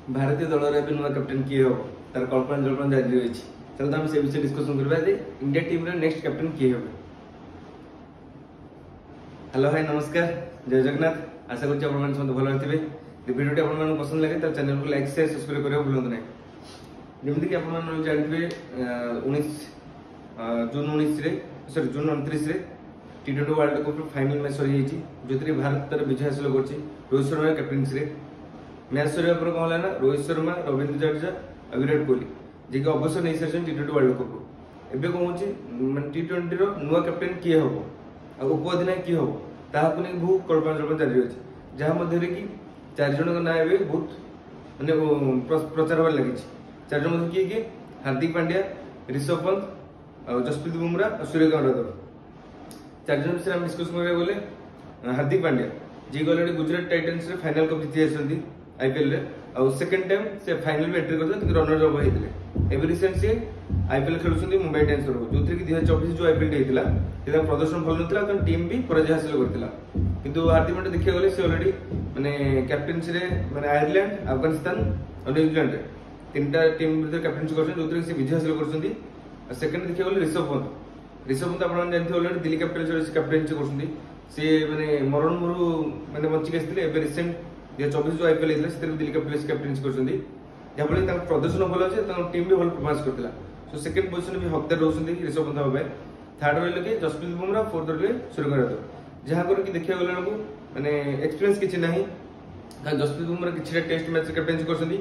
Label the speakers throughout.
Speaker 1: भारतीय दल रे नुआ कैप्टेन किए हो तार कल्पना जल्पना जारी रही चलो आम से विषय डिस्कसन करबा जे इंडिया टीम रे नेक्स्ट कैप्टेन किए हो। हेलो हाय नमस्कार जय जगन्नाथ। आशा करछि आपण सब भल रहिबे। वीडियो आपण पसंद लगे तो चैनल को लाइक शेयर सब्सक्राइब करियो भूलंतु नै। जेमति कि आपण जानथिबे 19 जून 19 रे सॉरी जून 29 रे टी20 वर्ल्ड कप फाइनल मैच सरी जाइछि जोतरी भारत तर विजय हासिल करछि रोहित शर्मा कैप्टेंसी रे। मैच सरिया पर कहला ना रोहित शर्मा रविंद्र जडेजा विराट कोहली जे कि अवसर नहीं सारी टी20 वर्ल्ड कप रो एबे कहूछि माने टी20 रो नुआ कैप्टेन किए हबो आ उपअधिनायक किए हबो ताहाकु नै बहुत कल्पना जल्पना जारी अछि जहा मध्ये रे कि चार जन का ना एबे बहुत माने प्रचार होय लागि छै। चार जन मध्ये किए हार्दिक पांड्या ऋषभ पंत जसप्रीत बुमराह और सूर्यकुमार यादव। चार जन से हम डिस्कस करबे बोले हार्दिक पांड्या जी ऑलरेडी गुजरात टाइटंस रे फाइनल कप जीति आछंती आईपीएल रे और सेकंड टाइम से फाइनल में एंट्री करछन कि रनर अप हेतिले। एबे रिसेंट से आईपीएल खेलुछंती मुंबई इंडियंस रो जोथि कि 2024 जो आईपीएल हेतिला तेदा प्रदर्शन भल नथिला त टीम भी पराजय हासिल करथिला किंतु हार्दिक पांड्या देखिया गले से ऑलरेडी माने कैप्टेंसी रे माने आयरलैंड अफगानिस्तान और न्यूजीलैंड रे तीनटा टीम भीतर कैप्टेंसी करछन जोथि कि से विजय हासिल करछंती। सेकंड देखिया गले ऋषभ पंत आपण जानथि ऑलरेडी दिल्ली कैप्टेंसी करछंती से माने मरण मुरु माने बंची गेसथिले। एबे रिसेंट 2024 जो आईपीएल हेतिला सेते दिल्ली कैप्टेंसी करछंती जहां तांका प्रदर्शन भल अछि तांका टीम भी भल परफॉर्मेंस करथिला। सो सेकंड पोजीशन भी हकदार रहउछंती ऋषभ पंत भाबे। थर्ड रहले के जसप्रीत बुमराह फोर्थ रहले सूर्यकुमार यादव जहां कर कि देखिया गले को माने एक्सपीरियंस किछि नाही का जसप्रीत बुमराह किछि टेस्ट मैच कैप्टेंसी करछंती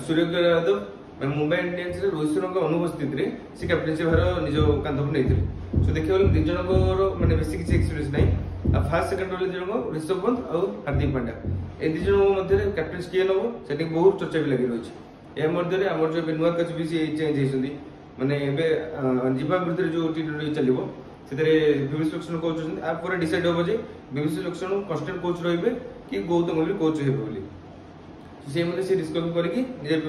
Speaker 1: सूर्यकुमार यादव माने मुंबई इंडियंस रे रोहित शर्मा के अनुपस्थिति रे से कैप्टेंसी भार निज कांधप नैथिले। सो देखिया गले दिन जनकर माने बेसी किछि एक्सपीरियंस नाही। फास्ट सेकंड रहले जन ऋषभ पंत और हार्दिक पांड्या ए दि जन मध्य कैप्टेंसी किए नबो सेठी बहुत चर्चा भी लागि रही है। मध्य आम जो नुआ कोच भी चेंज होती माने जीवा विरुद्ध जो टी20 चलो से विभीष लक्षण कोच आप डिसाइड हम जे विभीष लक्षण कंस्टेंट कोच रे कि गौतम गंभीर कोच हे से डिस्कस करके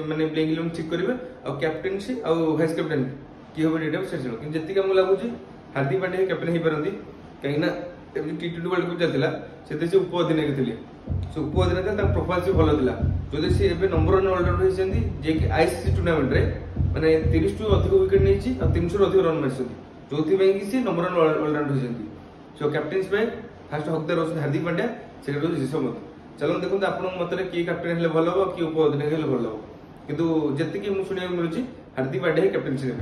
Speaker 1: माने प्लेइंग इलेवन ठीक करेंगे और कैप्टेंसी और वाइस कैप्टेन कि हम डेटा से जी आमको लगुच हार्दिक पांड्या कैप्टेन हो पारती कहीं टी20 वर्ल्ड कप चलता से उपअधिनायक थे से उपअधिनायक प्रोफाइल से भल था जो सी नंबर 1 ऑलराउंडर होती जे कि आईसीसी टूर्नामेंट रे माने 30 टू अधिक विकेट नहीं और 300 अधिक रन मारी जो सी नंबर 1 ऑलराउंडर होती। सो कैप्टेंस फास्ट हकदार होती हार्दिक पांड्या सेकेंड होती ऋषभ पंत। चलो देखो आप मत किए कैप्टेन हेल्ले भल हम कि उपअधिनायक हेल्ले भल हम कितु जी मुझे शुणा मिलूँ हार्दिक पांड्या कैप्टेंसी ने।